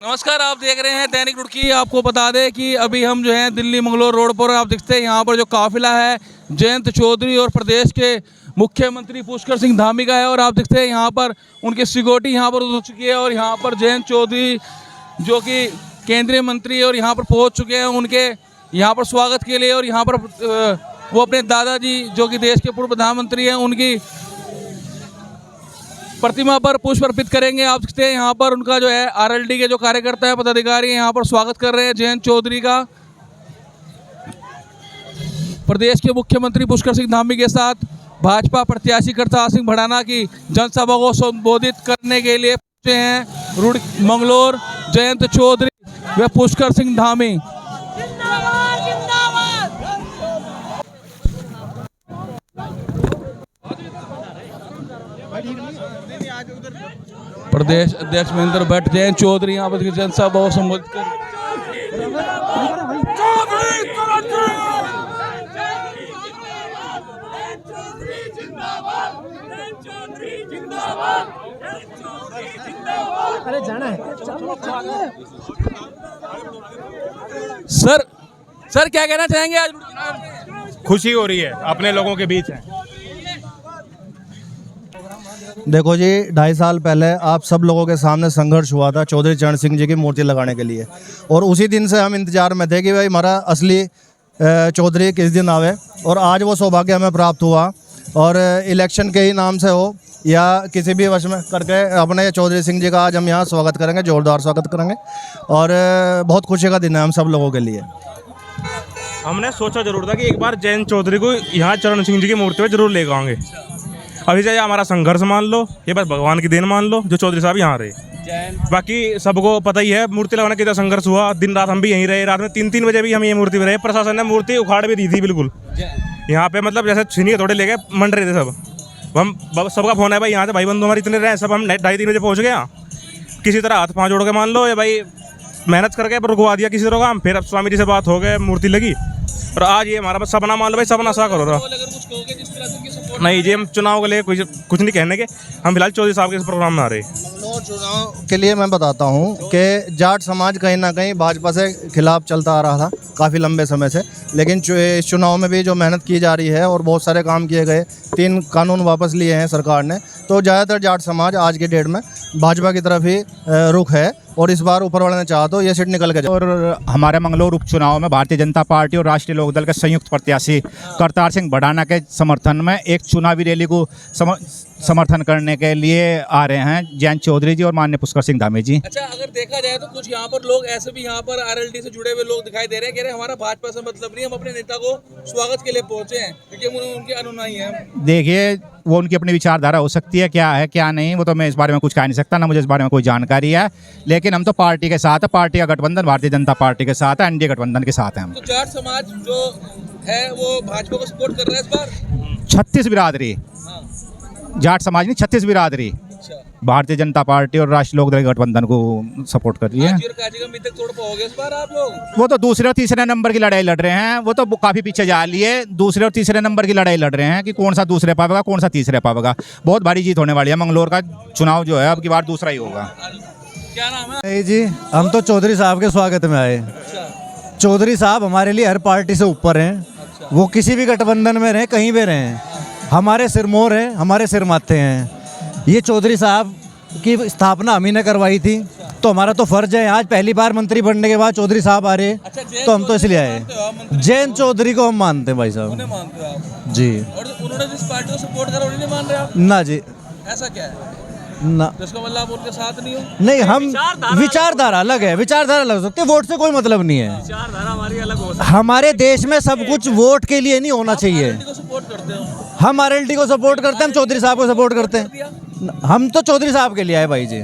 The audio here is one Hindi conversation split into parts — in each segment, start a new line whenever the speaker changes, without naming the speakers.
नमस्कार, आप देख रहे हैं दैनिक रुड़की। आपको बता दें कि अभी हम जो हैं दिल्ली मंगलोर रोड पर आप देखते हैं यहाँ पर जो काफिला है जयंत चौधरी और प्रदेश के मुख्यमंत्री पुष्कर सिंह धामी का है। और आप देखते हैं यहाँ पर उनकी सिक्योरिटी यहाँ पर उतर चुकी है और यहाँ पर जयंत चौधरी जो कि केंद्रीय मंत्री और यहाँ पर पहुँच चुके हैं उनके यहाँ पर स्वागत के लिए। और यहाँ पर वो अपने दादाजी जो कि देश के पूर्व प्रधानमंत्री हैं उनकी प्रतिमा पर पुष्प अर्पित करेंगे। आप देखते हैं यहाँ पर उनका जो है आरएलडी के जो कार्यकर्ता है पदाधिकारी यहाँ पर स्वागत कर रहे हैं जयंत चौधरी का। प्रदेश के मुख्यमंत्री पुष्कर सिंह धामी के साथ भाजपा प्रत्याशी करतार सिंह भड़ाना की जनसभा को संबोधित करने के लिए पहुंचे हैं मंगलोर जयंत चौधरी व पुष्कर सिंह धामी। प्रदेश अध्यक्ष महेंद्र भट्ट जयंत चौधरी यहाँ पर जनसभा को संबोधित कर
अरे जाना है।
सर क्या कहना चाहेंगे? आज
खुशी हो रही है, अपने लोगों के बीच है।
देखो जी, 2.5 साल पहले आप सब लोगों के सामने संघर्ष हुआ था चौधरी चरण सिंह जी की मूर्ति लगाने के लिए, और उसी दिन से हम इंतजार में थे कि भाई हमारा असली चौधरी किस दिन आवे। और आज वो सौभाग्य हमें प्राप्त हुआ, और इलेक्शन के ही नाम से हो या किसी भी वश में करके अपने चौधरी सिंह जी का आज हम यहाँ स्वागत करेंगे, जोरदार स्वागत करेंगे। और बहुत खुशी का दिन है हम सब लोगों के लिए।
हमने सोचा जरूर था कि एक बार जयंत चौधरी को यहाँ चरण सिंह जी की मूर्ति पर जरूर लेकर आएंगे। अभी चाहे हमारा संघर्ष मान लो, ये बस भगवान की देन मान लो जो चौधरी साहब यहाँ रहे। बाकी सबको पता ही है मूर्ति लगाने कितना संघर्ष हुआ। दिन रात हम भी यहीं रहे, रात में 3-3 बजे भी हम ये मूर्ति पे रहे। प्रशासन ने मूर्ति उखाड़ भी दी थी बिल्कुल यहाँ पे, मतलब जैसे छीनिए थोड़े लेके मंड रहे थे सब। हम सबका फोन है भाई यहाँ से भाई बंधु हमारे इतने रहे सब, हम 2:30-3 बजे पहुँच गए। किसी तरह हाथ पाँव जोड़ के मान लो या भाई मेहनत करके रुकवा दिया किसी तरह काम। फिर अब स्वामी जी से बात हो गए, मूर्ति लगी। और आज ये हमारा बस सपना मान लो भाई, सपना सा करो रहा नहीं जी। हम चुनाव के लिए कुछ नहीं कहने के, हम फिलहाल चौधरी साहब के इस प्रोग्राम में आ रहे।
मंगलोर चुनाव के लिए मैं बताता हूँ कि जाट समाज कहीं ना कहीं भाजपा से खिलाफ चलता आ रहा था काफ़ी लंबे समय से, लेकिन इस चुनाव में भी जो मेहनत की जा रही है और बहुत सारे काम किए गए, 3 कानून वापस लिए हैं सरकार ने, तो ज़्यादातर जाट समाज आज के डेट में भाजपा की तरफ ही रुख है। और इस बार ऊपर वाले ने चाहा तो ये सीट निकल के जाए।
और हमारे मंगलोर उपचुनाव में भारतीय जनता पार्टी और राष्ट्रीय लोकदल के संयुक्त प्रत्याशी करतार सिंह भड़ाना के समर्थन में एक चुनावी रैली को समर्थन करने के लिए आ रहे हैं जयंत चौधरी जी और माननीय पुष्कर सिंह धामी जी।
अच्छा, अगर देखा जाए तो कुछ यहाँ पर लोग ऐसे भी यहाँ पर आरएलडी से जुड़े हुए लोग दिखाई दे रहे हैं, कह रहे हैं हमारा भाजपा से मतलब नहीं, हम अपने नेता को स्वागत के लिए पहुंचे हैं क्योंकि उनके अनुयायी हैं।
देखिए, वो उनकी अपनी विचारधारा हो सकती है, क्या है क्या नहीं, वो तो मैं इस बारे में कुछ कह नहीं सकता, ना मुझे इस बारे में कोई जानकारी है। लेकिन हम तो पार्टी के साथ है, पार्टी का गठबंधन भारतीय जनता पार्टी के साथ है, एनडीए गठबंधन के साथ है हम।
तो जाट समाज जो है वो भाजपा को सपोर्ट कर रहा है इस बार।
36 बिरादरी, जाट समाज नहीं 36 बिरादरी भारतीय जनता पार्टी और राष्ट्रीय लोकदल गठबंधन को सपोर्ट कर रही है।
इस बार आप लोग
वो तो दूसरे और तीसरे नंबर की लड़ाई लड़ रहे हैं, वो तो काफी पीछे जा लिए। दूसरे और तीसरे नंबर की लड़ाई लड़ रहे हैं कि कौन सा दूसरे पावेगा कौन सा तीसरे पावेगा। बहुत भारी जीत होने वाली है। मंगलोर का चुनाव जो है अब की बार दूसरा ही होगा।
क्या नाम है?
नहीं जी, हम तो चौधरी साहब के स्वागत में आए। चौधरी साहब हमारे लिए हर पार्टी से ऊपर हैं। वो किसी भी गठबंधन में रहे, कहीं भी रहे, हमारे सिरमौर हैं, हमारे सिर माथे हैं। ये चौधरी साहब की स्थापना हम ही ने करवाई थी, तो हमारा तो फर्ज है। आज पहली बार मंत्री बनने के बाद चौधरी साहब आ रहे, तो हम तो इसलिए आए। जयंत चौधरी को हम मानते हैं भाई साहब जी।
और उन्होंने जिस पार्टी को सपोर्ट करा उन्हें मान रहे आप?
ना जी,
ऐसा क्या है
ना,
तो इसका मतलब आप उनके साथ नहीं हो?
नहीं, हम विचारधारा अलग है, विचारधारा अलग हो सकती है, वोट से कोई मतलब नहीं है।
विचारधारा हमारी अलग हो सकती है।
हमारे देश में सब कुछ वोट के लिए नहीं होना चाहिए।
सपोर्ट करते हो?
हम आरएलडी को सपोर्ट करते हैं, हम चौधरी साहब को सपोर्ट करते हैं। हम तो चौधरी साहब के लिए आए भाई जी।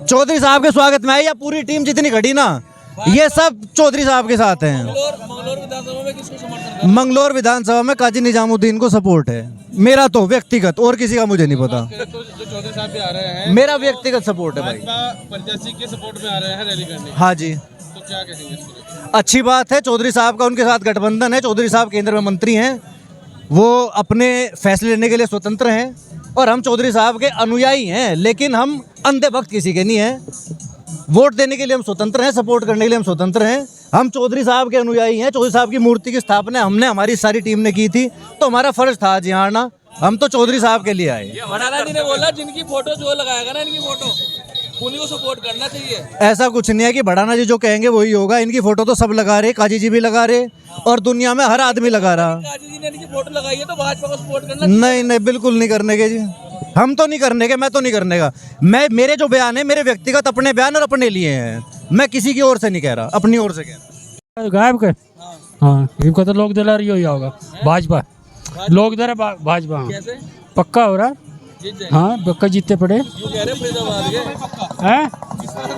चौधरी साहब के स्वागत में आए, या पूरी टीम जितनी खड़ी ना, ये सब चौधरी साहब के साथ हैं।
मंगलोर विधानसभा में किसको समर्थन?
मंगलोर विधानसभा में काजी निजामुद्दीन को सपोर्ट है मेरा, तो व्यक्तिगत, और किसी का मुझे नहीं पता।
तो जो चौधरी साहब भी आ रहे हैं,
मेरा व्यक्तिगत सपोर्ट है भाई।
प्रत्याशी के सपोर्ट में आ रहे हैं रैली करने।
हाँ जी,
तो क्या कहेंगे इसको?
अच्छी बात है। चौधरी साहब का उनके साथ गठबंधन है। चौधरी साहब केंद्र में मंत्री हैं, वो अपने फैसले लेने के लिए स्वतंत्र हैं। और हम चौधरी साहब के अनुयायी हैं, लेकिन हम अंधे भक्त किसी के नहीं हैं। वोट देने के लिए हम स्वतंत्र हैं, सपोर्ट करने के लिए हम स्वतंत्र हैं। हम चौधरी साहब के अनुयायी हैं। चौधरी साहब की मूर्ति की स्थापना हमने, हमारी सारी टीम ने की थी, तो हमारा फर्ज था आज यहाँ आना। हम तो चौधरी साहब के लिए आए।
भड़ाना जी ने बोला जिनकी फोटो जो लगाएगा ना, इनकी फोटो उन्हीं को सपोर्ट करना चाहिए।
ऐसा कुछ नहीं है कि भड़ाना जी जो कहेंगे वही होगा। इनकी फोटो तो सब लगा रहे, काजी जी भी लगा रहे और दुनिया में हर आदमी लगा रहा।
काजी जी ने इनकी फोटो लगाई है तो भाजपा को सपोर्ट करना।
नहीं नहीं, बिल्कुल नहीं करने के जी। हम तो नहीं करने के, मैं तो नहीं करने का। मेरे जो बयान है मेरे व्यक्तिगत अपने बयान और अपने लिए हैं। मैं किसी की ओर से नहीं कह रहा, अपनी ओर से कह रहा।
गायब के हाँ, इनको तो लोग दिला रही होगा भाजपा, लोग दे रहे भाजपा।
कैसे
पक्का हो रहा
जीत जाएंगे?
हाँ, पक्का जीतते पड़े
क्यों कह रहे हैं फरीदाबाद के?
हैं।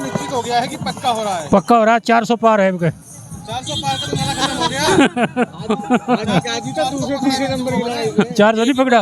निश्चित हो गया है कि पक्का हो रहा है।
पक्का हो रहा है, 400 पार है इनके।
400 पार का तो मेला खत्म हो गया। आज तो दूसरे तीसरे नंबर की लड़ाई है।
400 नहीं पकड़ा।